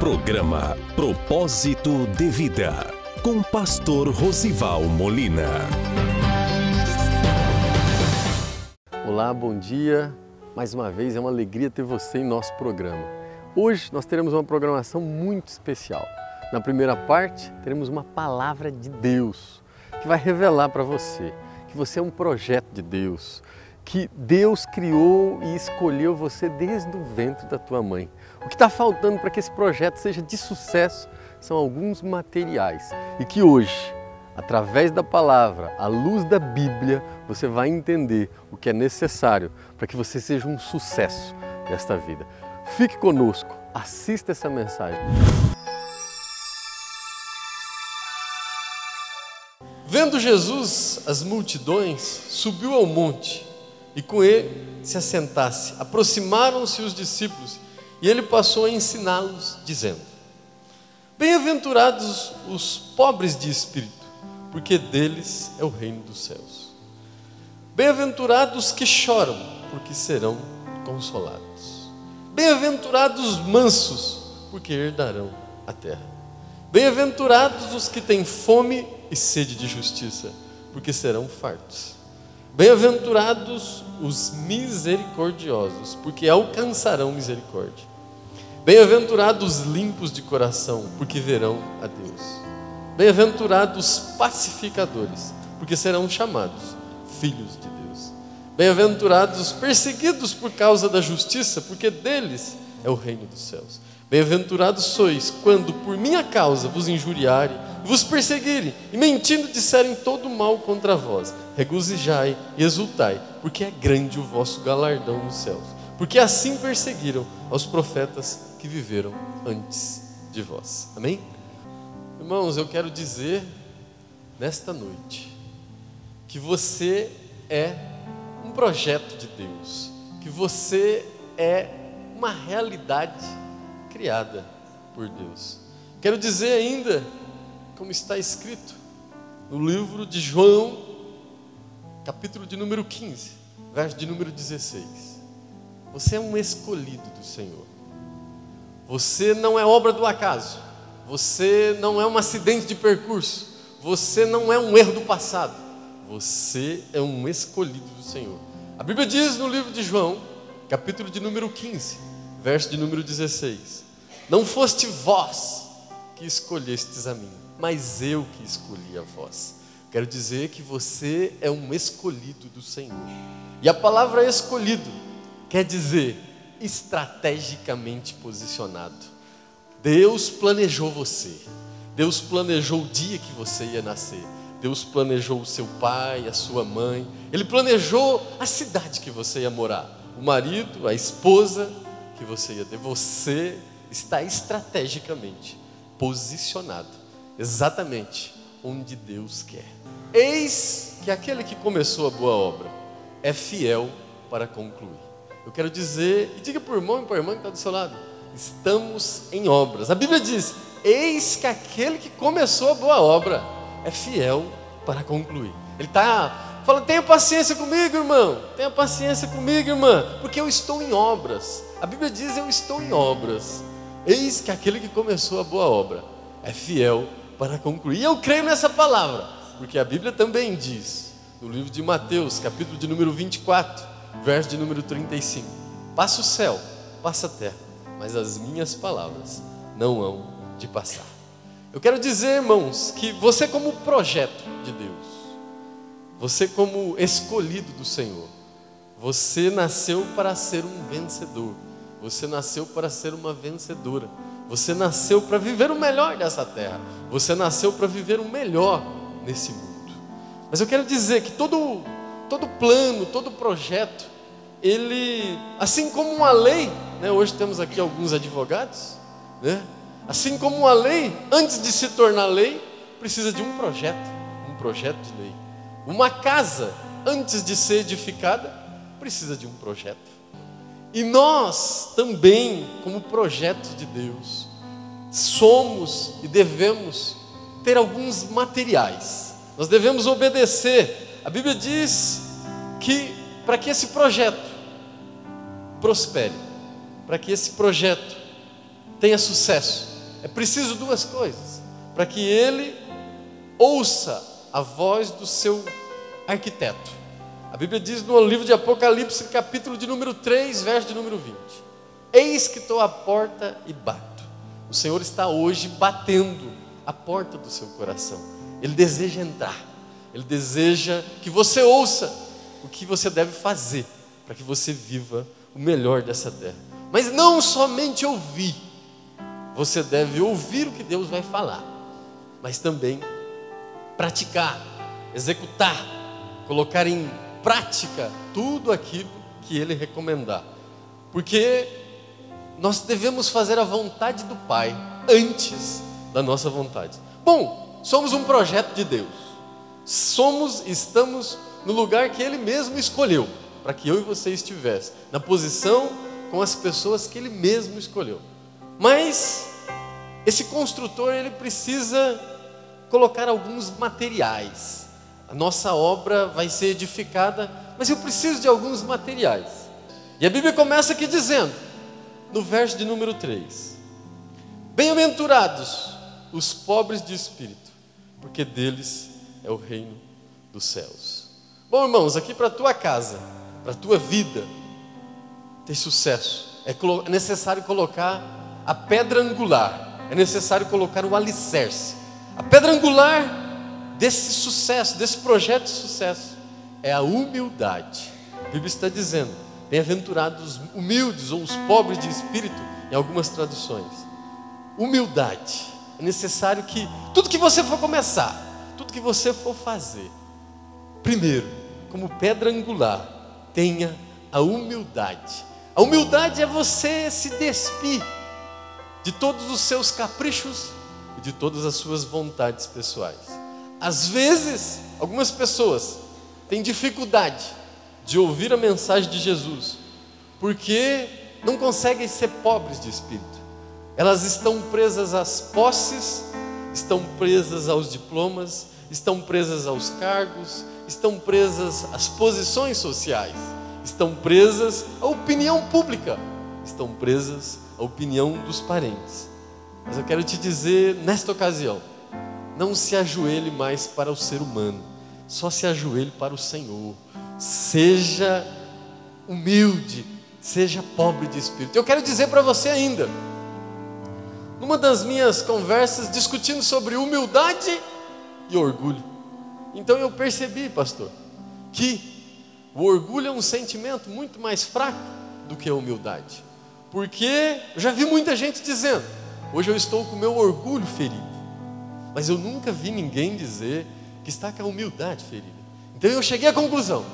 Programa Propósito de Vida, com Pastor Rosival Molina. Olá, bom dia. Mais uma vez é uma alegria ter você em nosso programa. Hoje nós teremos uma programação muito especial. Na primeira parte, teremos uma palavra de Deus que vai revelar para você que você é um projeto de Deus, que Deus criou e escolheu você desde o ventre da tua mãe. O que está faltando para que esse projeto seja de sucesso são alguns materiais e que hoje, através da palavra, à luz da Bíblia, você vai entender o que é necessário para que você seja um sucesso nesta vida. Fique conosco, assista essa mensagem. Vendo Jesus as multidões, subiu ao monte e com ele se assentasse. Aproximaram-se os discípulos e ele passou a ensiná-los, dizendo: Bem-aventurados os pobres de espírito, porque deles é o reino dos céus. Bem-aventurados que choram, porque serão consolados. Bem-aventurados os mansos, porque herdarão a terra. Bem-aventurados os que têm fome e sede de justiça, porque serão fartos. Bem-aventurados os misericordiosos, porque alcançarão misericórdia. Bem-aventurados os limpos de coração, porque verão a Deus. Bem-aventurados os pacificadores, porque serão chamados filhos de Deus. Bem-aventurados os perseguidos por causa da justiça, porque deles é o reino dos céus. Bem-aventurados sois quando por minha causa vos injuriarem, vos perseguirem e mentindo disserem todo mal contra vós. Regozijai e exultai, porque é grande o vosso galardão nos céus. Porque assim perseguiram aos profetas que viveram antes de vós. Amém? Irmãos, eu quero dizer nesta noite que você é um projeto de Deus, que você é uma realidade criada por Deus. Quero dizer ainda, como está escrito no livro de João, capítulo de número 15, verso de número 16. Você é um escolhido do Senhor. Você não é obra do acaso. Você não é um acidente de percurso. Você não é um erro do passado. Você é um escolhido do Senhor. A Bíblia diz no livro de João, capítulo de número 15, verso de número 16: Não foste vós que escolhestes a mim, mas eu que escolhi a vós. Quero dizer que você é um escolhido do Senhor. E a palavra escolhido quer dizer estrategicamente posicionado. Deus planejou você. Deus planejou o dia que você ia nascer. Deus planejou o seu pai, a sua mãe. Ele planejou a cidade que você ia morar, o marido, a esposa que você ia ter. Você está estrategicamente posicionado exatamente onde Deus quer. Eis que aquele que começou a boa obra é fiel para concluir. Eu quero dizer, e diga para o irmão e para a irmã que está do seu lado: estamos em obras. A Bíblia diz: eis que aquele que começou a boa obra é fiel para concluir. Ele está falando: tenha paciência comigo, irmão, tenha paciência comigo, irmã, porque eu estou em obras. A Bíblia diz: eu estou em obras. Eis que aquele que começou a boa obra é fiel para concluir. E eu creio nessa palavra, porque a Bíblia também diz, no livro de Mateus, capítulo de número 24, verso de número 35: passa o céu, passa a terra, mas as minhas palavras não hão de passar. Eu quero dizer, irmãos, que você como projeto de Deus, você como escolhido do Senhor, você nasceu para ser um vencedor. Você nasceu para ser uma vencedora. Você nasceu para viver o melhor dessa terra. Você nasceu para viver o melhor nesse mundo. Mas eu quero dizer que todo plano, todo projeto, ele, assim como uma lei, né? Hoje temos aqui alguns advogados, né? Assim como uma lei, antes de se tornar lei, precisa de um projeto de lei. Uma casa, antes de ser edificada, precisa de um projeto. E nós também, como projeto de Deus, somos e devemos ter alguns materiais. Nós devemos obedecer. A Bíblia diz que para que esse projeto prospere, para que esse projeto tenha sucesso, é preciso duas coisas para que ele ouça a voz do seu arquiteto. A Bíblia diz no livro de Apocalipse, capítulo de número 3, verso de número 20: eis que estou à porta e bato. O Senhor está hoje batendo a porta do seu coração. Ele deseja entrar, Ele deseja que você ouça o que você deve fazer para que você viva o melhor dessa terra. Mas não somente ouvir, você deve ouvir o que Deus vai falar, mas também praticar, executar, colocar em prática tudo aquilo que Ele recomendar. Porque nós devemos fazer a vontade do Pai antes da nossa vontade. Bom, somos um projeto de Deus. Estamos no lugar que Ele mesmo escolheu, para que eu e você estivesse na posição com as pessoas que Ele mesmo escolheu. Mas esse construtor, ele precisa colocar alguns materiais. A nossa obra vai ser edificada, mas eu preciso de alguns materiais. E a Bíblia começa aqui dizendo, no verso de número 3: bem-aventurados os pobres de espírito, porque deles é o reino dos céus. Bom, irmãos, aqui para a tua casa, para a tua vida ter sucesso, é necessário colocar a pedra angular, é necessário colocar o alicerce. A pedra angular desse sucesso, desse projeto de sucesso, é a humildade. A Bíblia está dizendo, bem-aventurados os humildes ou os pobres de espírito, em algumas traduções. Humildade. É necessário que tudo que você for começar, tudo que você for fazer, primeiro, como pedra angular, tenha a humildade. A humildade é você se despir de todos os seus caprichos e de todas as suas vontades pessoais. Às vezes, algumas pessoas têm dificuldade de ouvir a mensagem de Jesus, porque não conseguem ser pobres de espírito. Elas estão presas às posses, estão presas aos diplomas, estão presas aos cargos, estão presas às posições sociais, estão presas à opinião pública, estão presas à opinião dos parentes. Mas eu quero te dizer, nesta ocasião, não se ajoelhe mais para o ser humano, só se ajoelhe para o Senhor. Seja humilde, seja pobre de espírito. Eu quero dizer para você ainda, numa das minhas conversas, discutindo sobre humildade e orgulho, então eu percebi, pastor, que o orgulho é um sentimento muito mais fraco do que a humildade. Porque eu já vi muita gente dizendo, hoje eu estou com o meu orgulho ferido. Mas eu nunca vi ninguém dizer que está com a humildade ferida. Então eu cheguei à conclusão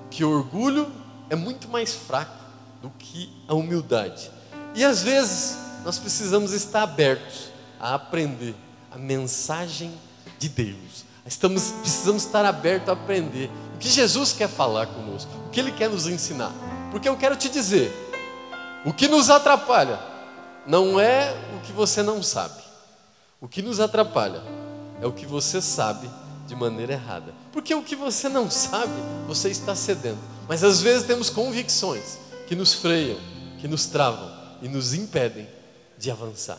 que o orgulho é muito mais fraco do que a humildade. E às vezes nós precisamos estar abertos a aprender a mensagem de Deus. Precisamos estar abertos a aprender o que Jesus quer falar conosco, o que Ele quer nos ensinar. Porque eu quero te dizer, o que nos atrapalha não é o que você não sabe. O que nos atrapalha é o que você sabe de maneira errada. Porque o que você não sabe, você está cedendo. Mas às vezes temos convicções que nos freiam, que nos travam e nos impedem de avançar.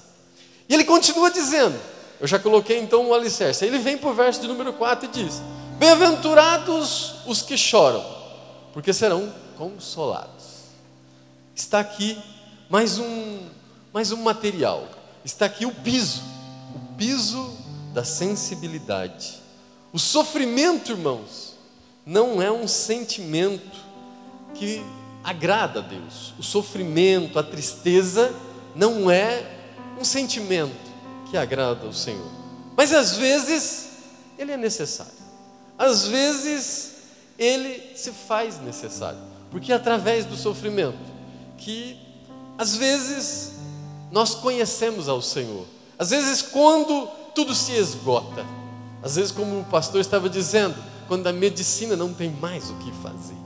E ele continua dizendo, eu já coloquei então o alicerce. Ele vem para o verso de número 4 e diz, bem-aventurados os que choram, porque serão consolados. Está aqui mais um material. Está aqui o piso da sensibilidade. O sofrimento, irmãos, não é um sentimento que agrada a Deus. O sofrimento, a tristeza, não é um sentimento que agrada ao Senhor. Mas às vezes ele é necessário. Às vezes ele se faz necessário. Porque é através do sofrimento que às vezes nós conhecemos ao Senhor. Às vezes quando tudo se esgota, às vezes como o pastor estava dizendo, quando a medicina não tem mais o que fazer,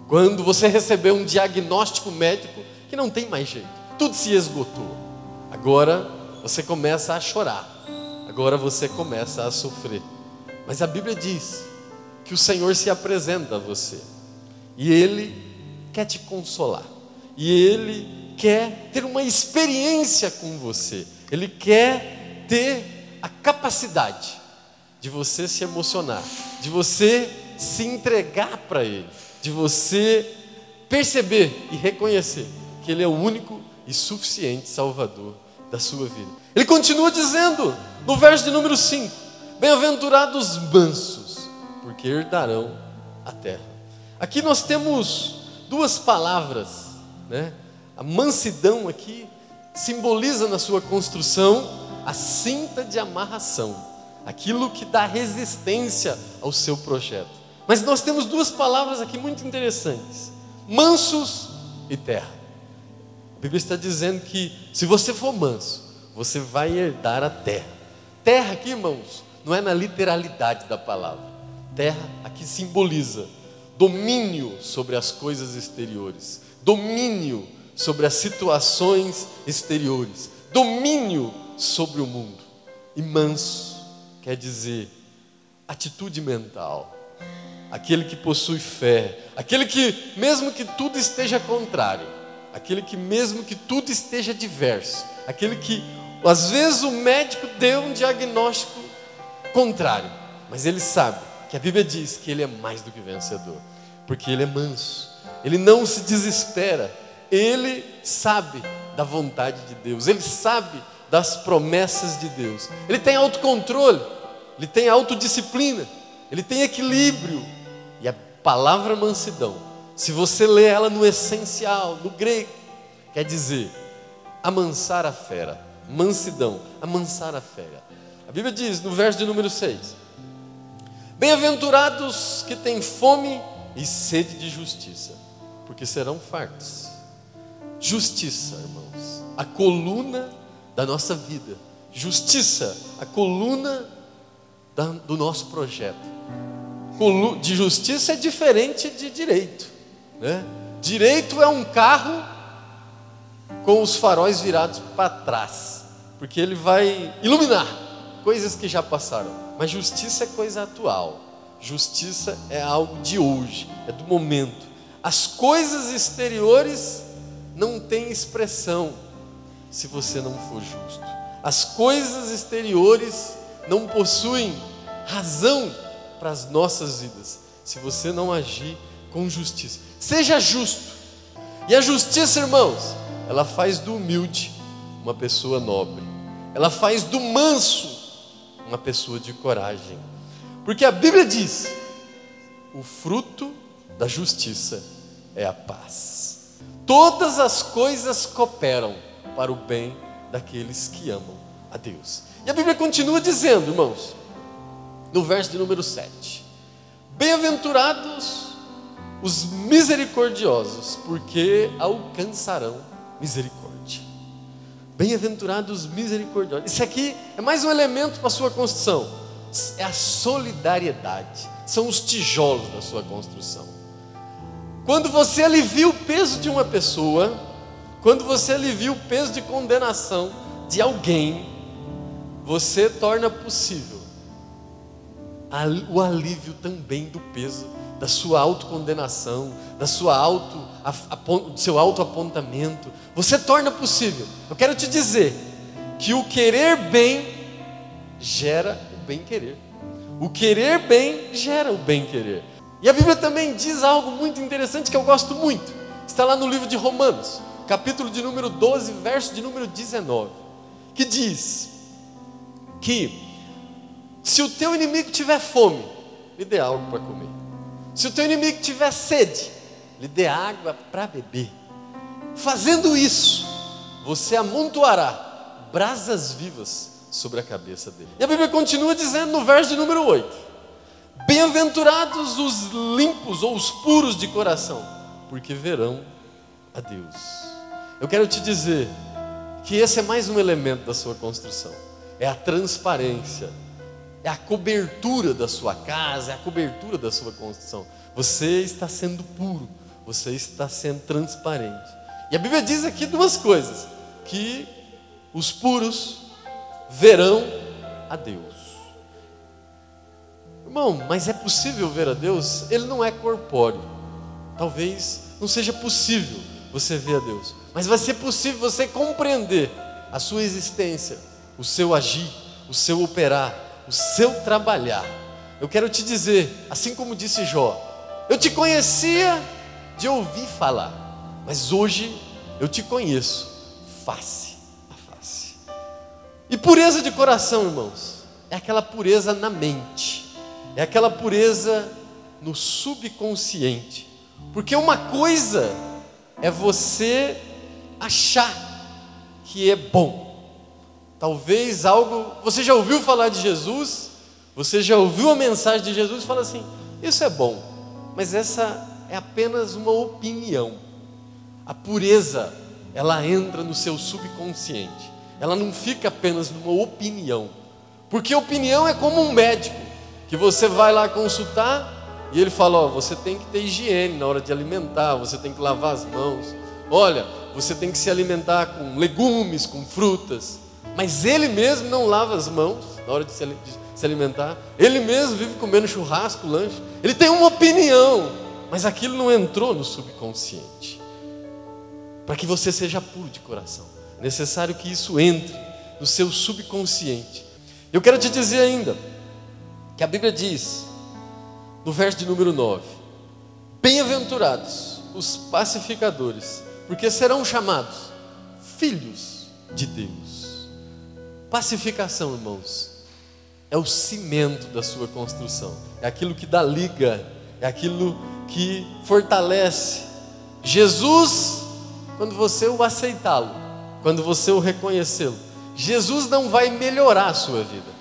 quando você recebeu um diagnóstico médico que não tem mais jeito, tudo se esgotou, agora você começa a chorar, agora você começa a sofrer. Mas a Bíblia diz que o Senhor se apresenta a você e Ele quer te consolar, e Ele quer ter uma experiência com você. Ele quer ter a capacidade de você se emocionar, de você se entregar para Ele, de você perceber e reconhecer que Ele é o único e suficiente Salvador da sua vida. Ele continua dizendo no verso de número 5: bem-aventurados mansos, porque herdarão a terra. Aqui nós temos duas palavras, né? A mansidão aqui simboliza na sua construção a cinta de amarração, aquilo que dá resistência ao seu projeto. Mas nós temos duas palavras aqui muito interessantes: mansos e terra. A Bíblia está dizendo que se você for manso, você vai herdar a terra. Terra aqui, irmãos, não é na literalidade da palavra. Terra aqui simboliza domínio sobre as coisas exteriores, domínio sobre as situações exteriores, domínio sobre o mundo. E manso quer dizer atitude mental, aquele que possui fé, aquele que mesmo que tudo esteja contrário, aquele que mesmo que tudo esteja diverso, aquele que às vezes o médico deu um diagnóstico contrário, mas ele sabe que a Bíblia diz que ele é mais do que vencedor, porque ele é manso, ele não se desespera, ele sabe da vontade de Deus, ele sabe das promessas de Deus, ele tem autocontrole, ele tem autodisciplina, ele tem equilíbrio. E a palavra mansidão, se você lê ela no essencial, no grego, quer dizer amansar a fera. Mansidão, amansar a fera. A Bíblia diz no verso de número 6: bem-aventurados que têm fome e sede de justiça, porque serão fartos. Justiça, irmãos, a coluna da nossa vida. Justiça, a coluna do nosso projeto. De justiça é diferente de direito, né? Direito é um carro com os faróis virados para trás, porque ele vai iluminar coisas que já passaram. Mas justiça é coisa atual. Justiça é algo de hoje, é do momento. As coisas exteriores não têm expressão se você não for justo. As coisas exteriores não possuem razão para as nossas vidas se você não agir com justiça. Seja justo. E a justiça, irmãos, ela faz do humilde uma pessoa nobre, ela faz do manso uma pessoa de coragem, porque a Bíblia diz: o fruto da justiça é a paz. Todas as coisas cooperam para o bem daqueles que amam a Deus. E a Bíblia continua dizendo, irmãos, no verso de número 7: bem-aventurados os misericordiosos, porque alcançarão misericórdia. Bem-aventurados os misericordiosos. Isso aqui é mais um elemento para a sua construção. É a solidariedade. São os tijolos da sua construção. Quando você alivia o peso de uma pessoa, quando você alivia o peso de condenação de alguém, você torna possível o alívio também do peso da sua autocondenação, do seu autoapontamento. Você torna possível. Eu quero te dizer que o querer bem gera o bem-querer. O querer bem gera o bem-querer. E a Bíblia também diz algo muito interessante que eu gosto muito. Está lá no livro de Romanos, capítulo de número 12, verso de número 19, que diz que se o teu inimigo tiver fome, lhe dê algo para comer. Se o teu inimigo tiver sede, lhe dê água para beber. Fazendo isso, você amontoará brasas vivas sobre a cabeça dele. E a Bíblia continua dizendo no verso de número 8: bem-aventurados os limpos ou os puros de coração, porque verão a Deus. Eu quero te dizer que esse é mais um elemento da sua construção. É a transparência, é a cobertura da sua casa, é a cobertura da sua construção. Você está sendo puro, você está sendo transparente. E a Bíblia diz aqui duas coisas: que os puros verão a Deus. Irmão, mas é possível ver a Deus? Ele não é corpóreo. Talvez não seja possível você ver a Deus, mas vai ser possível você compreender a sua existência, o seu agir, o seu operar, o seu trabalhar. Eu quero te dizer, assim como disse Jó, eu te conhecia de ouvir falar, mas hoje eu te conheço face a face. E pureza de coração, irmãos, é aquela pureza na mente, é aquela pureza no subconsciente. Porque uma coisa é você achar que é bom. Talvez algo, você já ouviu falar de Jesus, você já ouviu a mensagem de Jesus e fala assim, isso é bom, mas essa é apenas uma opinião. A pureza, ela entra no seu subconsciente, ela não fica apenas numa opinião, porque opinião é como um médico, que você vai lá consultar, e ele fala, você tem que ter higiene na hora de alimentar, você tem que lavar as mãos, olha, você tem que se alimentar com legumes, com frutas, mas ele mesmo não lava as mãos na hora de se alimentar, ele mesmo vive comendo churrasco, lanche, ele tem uma opinião, mas aquilo não entrou no subconsciente. Para que você seja puro de coração, é necessário que isso entre no seu subconsciente. Eu quero te dizer ainda, que a Bíblia diz, no verso de número 9, bem-aventurados os pacificadores, porque serão chamados filhos de Deus. Pacificação, irmãos, é o cimento da sua construção, é aquilo que dá liga, é aquilo que fortalece. Jesus, quando você o aceitá-lo, quando você o reconhecê-lo, Jesus não vai melhorar a sua vida.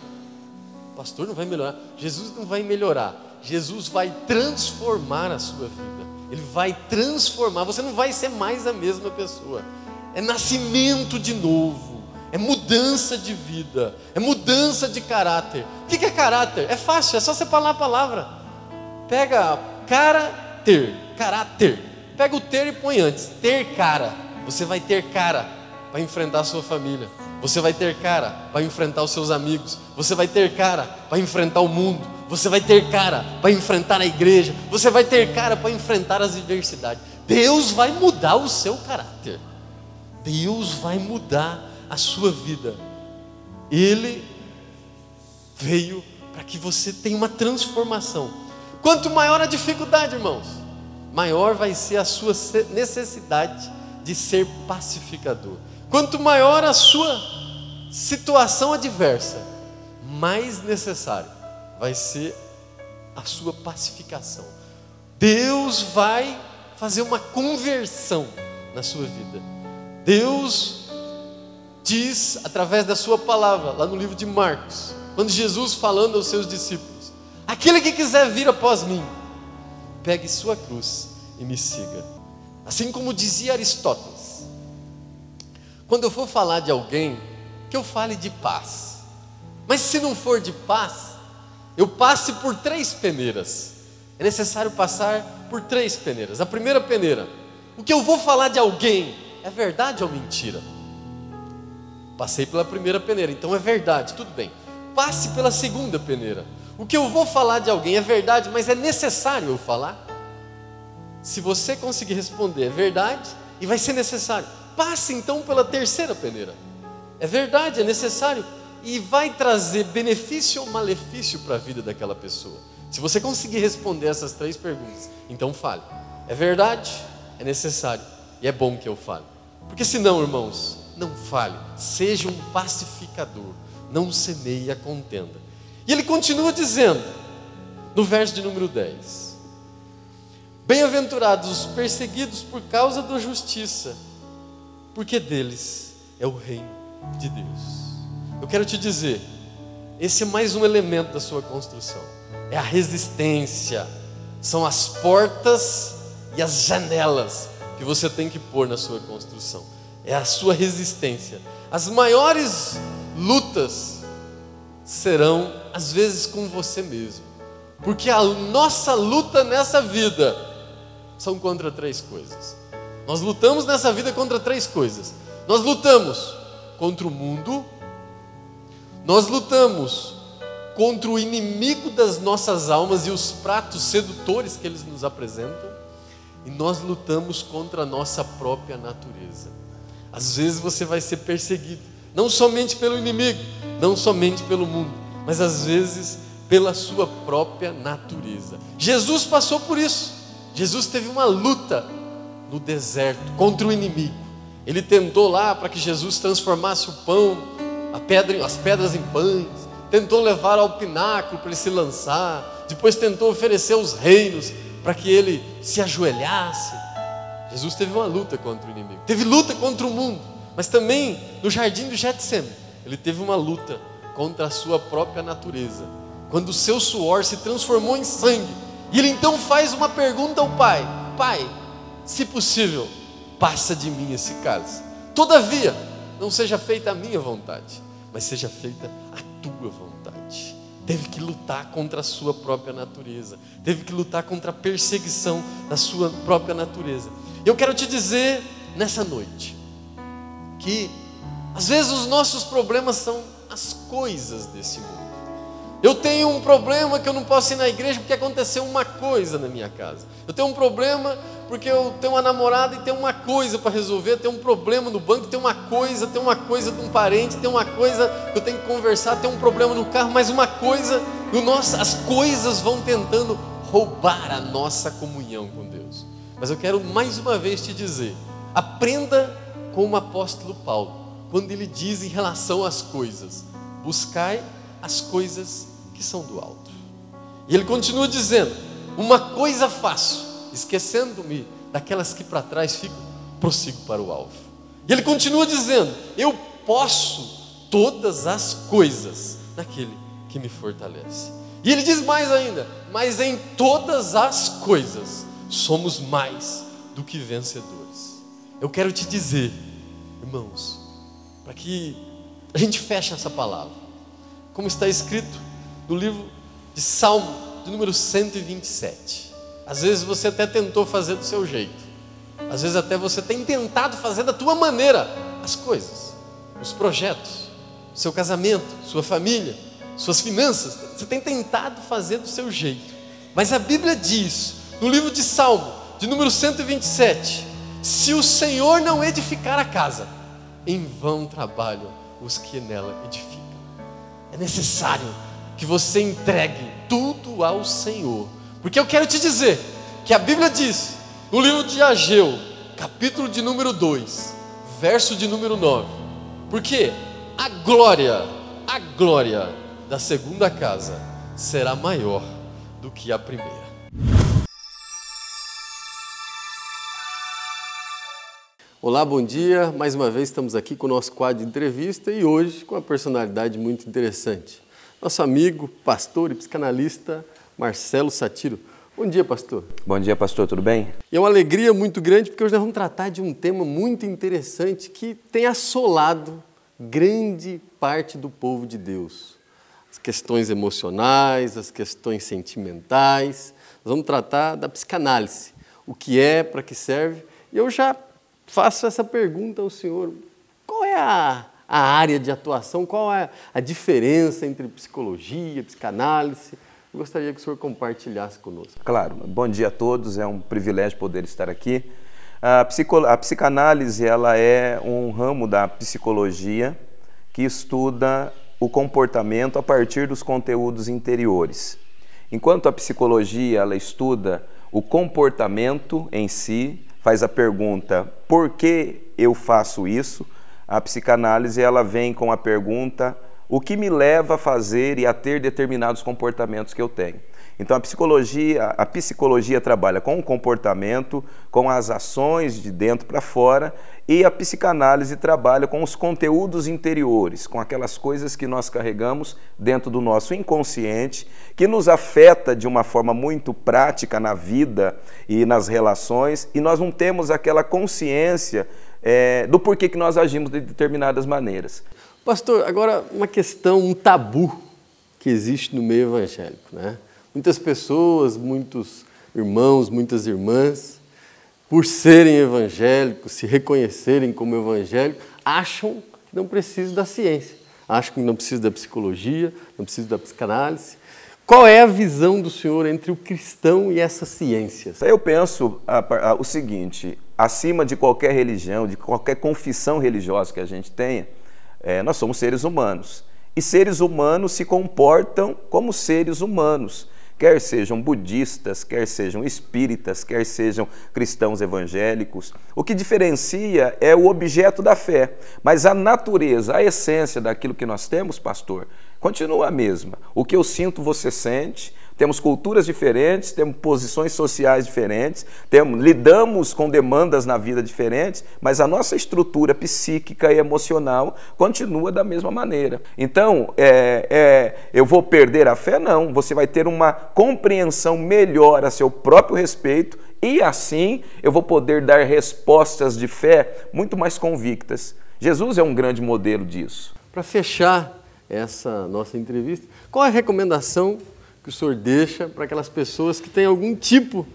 Pastor, não vai melhorar. Jesus não vai melhorar, Jesus vai transformar a sua vida. Ele vai transformar, você não vai ser mais a mesma pessoa. É nascimento de novo, é mudança de vida, é mudança de caráter. O que é caráter? É fácil, é só você falar a palavra. Pega caráter, pega o ter e põe antes, ter cara. Você vai ter cara para enfrentar a sua família, você vai ter cara para enfrentar os seus amigos, você vai ter cara para enfrentar o mundo, você vai ter cara para enfrentar a igreja, você vai ter cara para enfrentar as adversidades. Deus vai mudar o seu caráter, Deus vai mudar a sua vida. Ele veio para que você tenha uma transformação. Quanto maior a dificuldade, irmãos, maior vai ser a sua necessidade de ser pacificador. Quanto maior a sua situação adversa, mais necessário vai ser a sua pacificação. Deus vai fazer uma conversão na sua vida. Deus diz através da sua palavra, lá no livro de Marcos, quando Jesus falando aos seus discípulos, aquele que quiser vir após mim, pegue sua cruz e me siga. Assim como dizia Aristóteles, quando eu for falar de alguém, que eu fale de paz, mas se não for de paz, eu passe por 3 peneiras. É necessário passar por 3 peneiras. A primeira peneira, o que eu vou falar de alguém é verdade ou mentira? Passei pela primeira peneira, então é verdade, tudo bem. Passe pela segunda peneira, o que eu vou falar de alguém é verdade, mas é necessário eu falar? Se você conseguir responder é verdade e vai ser necessário, passe então pela terceira peneira. É verdade, é necessário e vai trazer benefício ou malefício para a vida daquela pessoa. Se você conseguir responder essas 3 perguntas, então fale. É verdade, é necessário e é bom que eu fale. Porque senão, irmãos, não fale. Seja um pacificador, não semeie a contenda. E ele continua dizendo, no verso de número 10, bem-aventurados os perseguidos por causa da justiça, porque deles é o reino de Deus. Eu quero te dizer, esse é mais um elemento da sua construção, é a resistência, são as portas e as janelas que você tem que pôr na sua construção, é a sua resistência. As maiores lutas serão às vezes com você mesmo, porque a nossa luta nessa vida são contra 3 coisas. Nós lutamos nessa vida contra 3 coisas. Nós lutamos contra o mundo, nós lutamos contra o inimigo das nossas almas e os pratos sedutores que eles nos apresentam, e nós lutamos contra a nossa própria natureza. Às vezes você vai ser perseguido não somente pelo inimigo, não somente pelo mundo, mas às vezes pela sua própria natureza. Jesus passou por isso. Jesus teve uma luta no deserto contra o inimigo. Ele tentou lá para que Jesus transformasse o pão, as pedras em pães, tentou levar ao pináculo para ele se lançar, depois tentou oferecer os reinos para que ele se ajoelhasse. Jesus teve uma luta contra o inimigo, teve luta contra o mundo, mas também no jardim do Getsemane, ele teve uma luta contra a sua própria natureza, quando o seu suor se transformou em sangue, e ele então faz uma pergunta ao Pai: Pai, se possível, passa de mim esse cálice, todavia, não seja feita a minha vontade, mas seja feita a tua vontade. Teve que lutar contra a sua própria natureza, teve que lutar contra a perseguição da sua própria natureza. E eu quero te dizer nessa noite, que às vezes os nossos problemas são as coisas desse mundo. Eu tenho um problema que eu não posso ir na igreja porque aconteceu uma coisa na minha casa. Eu tenho um problema porque eu tenho uma namorada e tem uma coisa para resolver. Tem um problema no banco, tem uma coisa de um parente, tem uma coisa que eu tenho que conversar, tem um problema no carro, mas uma coisa, as coisas vão tentando roubar a nossa comunhão com Deus. Mas eu quero mais uma vez te dizer, aprenda com o apóstolo Paulo, quando ele diz em relação às coisas: buscai as coisas que são do alto. E ele continua dizendo: uma coisa faço, esquecendo-me daquelas que para trás ficam, prossigo para o alvo. E ele continua dizendo: eu posso todas as coisas naquele que me fortalece. E ele diz mais ainda: mas em todas as coisas somos mais do que vencedores. Eu quero te dizer, irmãos, para que a gente feche essa palavra, como está escrito no livro de Salmo, de número 127. Às vezes você até tentou fazer do seu jeito, às vezes até você tem tentado fazer da tua maneira as coisas, os projetos, seu casamento, sua família, suas finanças. Você tem tentado fazer do seu jeito, mas a Bíblia diz no livro de Salmo, de número 127, se o Senhor não edificar a casa, em vão trabalham os que nela edificam. É necessário que você entregue tudo ao Senhor, porque eu quero te dizer que a Bíblia diz no livro de Ageu, capítulo de número 2, verso de número 9, porque a glória da segunda casa será maior do que a primeira. Olá, bom dia. Mais uma vez estamos aqui com o nosso quadro de entrevista e hoje com uma personalidade muito interessante. Nosso amigo, pastor e psicanalista Marcelo Satiro. Bom dia, pastor. Bom dia, pastor. Tudo bem? E é uma alegria muito grande porque hoje nós vamos tratar de um tema muito interessante que tem assolado grande parte do povo de Deus. As questões emocionais, as questões sentimentais. Nós vamos tratar da psicanálise. O que é, para que serve. E eu já faço essa pergunta ao senhor: qual é a área de atuação, qual é a diferença entre psicologia, psicanálise? Eu gostaria que o senhor compartilhasse conosco. Claro, bom dia a todos, é um privilégio poder estar aqui. A psicanálise, ela é um ramo da psicologia que estuda o comportamento a partir dos conteúdos interiores. Enquanto a psicologia, ela estuda o comportamento em si, faz a pergunta: por que eu faço isso? A psicanálise, ela vem com a pergunta: o que me leva a fazer e a ter determinados comportamentos que eu tenho? Então a psicologia trabalha com o comportamento, com as ações de dentro para fora, e a psicanálise trabalha com os conteúdos interiores, com aquelas coisas que nós carregamos dentro do nosso inconsciente, que nos afeta de uma forma muito prática na vida e nas relações, e nós não temos aquela consciência do porquê que nós agimos de determinadas maneiras. Pastor, agora uma questão, um tabu que existe no meio evangélico, né? Muitas pessoas, muitos irmãos, muitas irmãs, por serem evangélicos, se reconhecerem como evangélicos, acham que não precisam da ciência, acham que não precisam da psicologia, não precisam da psicanálise. Qual é a visão do senhor entre o cristão e essas ciências? Eu penso o seguinte: acima de qualquer religião, de qualquer confissão religiosa que a gente tenha, Nós somos seres humanos. E seres humanos se comportam como seres humanos. Quer sejam budistas, quer sejam espíritas, quer sejam cristãos evangélicos. O que diferencia é o objeto da fé, mas a natureza, a essência daquilo que nós temos, pastor, continua a mesma. O que eu sinto, você sente. Temos culturas diferentes, temos posições sociais diferentes, lidamos com demandas na vida diferentes, mas a nossa estrutura psíquica e emocional continua da mesma maneira. Então, eu vou perder a fé? Não. Você vai ter uma compreensão melhor a seu próprio respeito e assim eu vou poder dar respostas de fé muito mais convictas. Jesus é um grande modelo disso. Para fechar essa nossa entrevista, qual é a recomendação que o senhor deixa para aquelas pessoas que têm algum tipo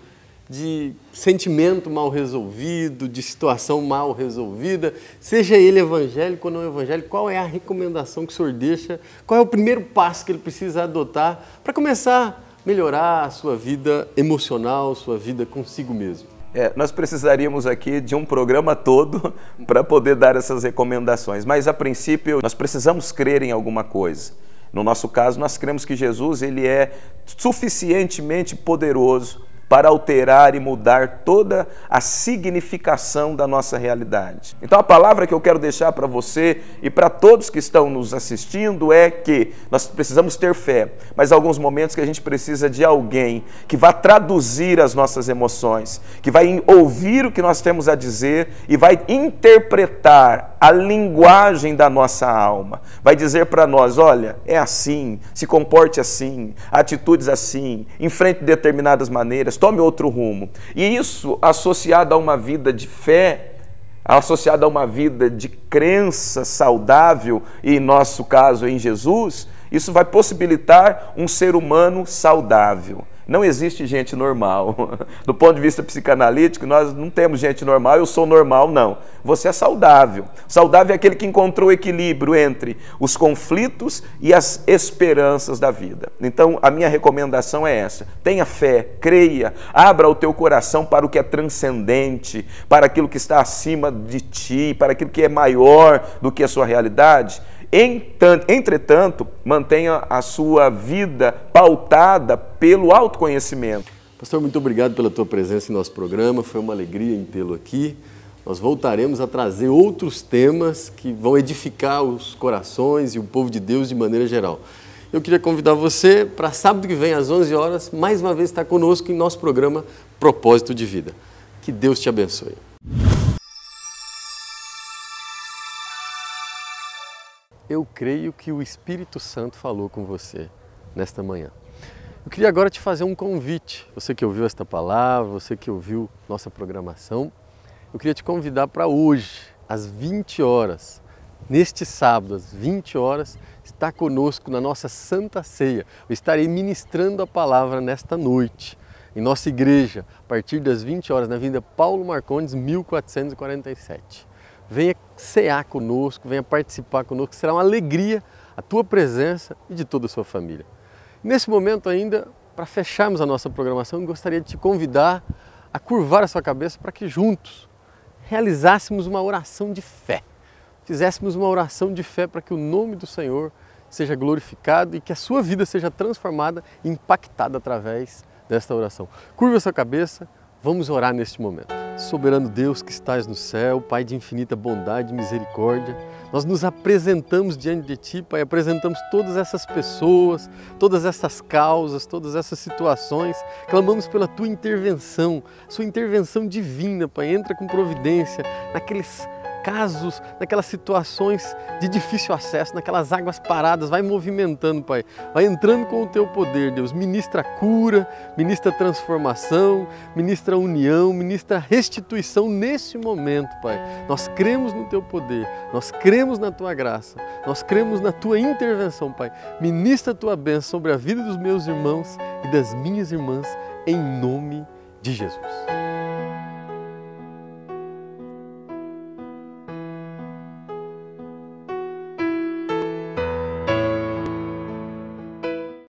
de sentimento mal resolvido, de situação mal resolvida, seja ele evangélico ou não evangélico? Qual é a recomendação que o senhor deixa? Qual é o primeiro passo que ele precisa adotar para começar a melhorar a sua vida emocional, sua vida consigo mesmo? Nós precisaríamos aqui de um programa todo para poder dar essas recomendações, mas a princípio nós precisamos crer em alguma coisa. No nosso caso, nós cremos que Jesus ele é suficientemente poderoso para alterar e mudar toda a significação da nossa realidade. Então a palavra que eu quero deixar para você e para todos que estão nos assistindo é que nós precisamos ter fé, mas há alguns momentos que a gente precisa de alguém que vá traduzir as nossas emoções, que vai ouvir o que nós temos a dizer e vai interpretar a linguagem da nossa alma. Vai dizer para nós, olha, é assim, se comporte assim, atitudes assim, enfrente determinadas maneiras, tome outro rumo. E isso associado a uma vida de fé, associado a uma vida de crença saudável, e em nosso caso em Jesus, isso vai possibilitar um ser humano saudável. Não existe gente normal. Do ponto de vista psicanalítico, nós não temos gente normal, eu sou normal, não. Você é saudável. Saudável é aquele que encontrou o equilíbrio entre os conflitos e as esperanças da vida. Então, a minha recomendação é essa. Tenha fé, creia, abra o teu coração para o que é transcendente, para aquilo que está acima de ti, para aquilo que é maior do que a sua realidade. Entretanto, mantenha a sua vida pautada pelo autoconhecimento. Pastor, muito obrigado pela tua presença em nosso programa, foi uma alegria em tê-lo aqui. Nós voltaremos a trazer outros temas que vão edificar os corações e o povo de Deus de maneira geral. Eu queria convidar você para sábado que vem às 11 horas, mais uma vez estar conosco em nosso programa Propósito de Vida. Que Deus te abençoe. Eu creio que o Espírito Santo falou com você nesta manhã. Eu queria agora te fazer um convite. Você que ouviu esta palavra, você que ouviu nossa programação, eu queria te convidar para hoje, às 20 horas, neste sábado, às 20 horas, estar conosco na nossa Santa Ceia. Eu estarei ministrando a palavra nesta noite, em nossa igreja, a partir das 20 horas, na Avenida Paulo Marcondes, 1447. Venha cear conosco, venha participar conosco, será uma alegria a tua presença e de toda a sua família. Nesse momento ainda, para fecharmos a nossa programação, eu gostaria de te convidar a curvar a sua cabeça para que juntos realizássemos uma oração de fé. Fizéssemos uma oração de fé para que o nome do Senhor seja glorificado e que a sua vida seja transformada e impactada através desta oração. Curva a sua cabeça, vamos orar neste momento. Soberano Deus que estás no céu, Pai de infinita bondade e misericórdia, nós nos apresentamos diante de Ti, Pai, apresentamos todas essas pessoas, todas essas causas, todas essas situações, clamamos pela Tua intervenção, Sua intervenção divina, Pai, entra com providência naqueles casos, naquelas situações de difícil acesso, naquelas águas paradas, vai movimentando, Pai, vai entrando com o Teu poder, Deus, ministra cura, ministra transformação, ministra união, ministra restituição nesse momento, Pai. Nós cremos no Teu poder, nós cremos na Tua graça, nós cremos na Tua intervenção, Pai. Ministra a Tua bênção sobre a vida dos meus irmãos e das minhas irmãs, em nome de Jesus.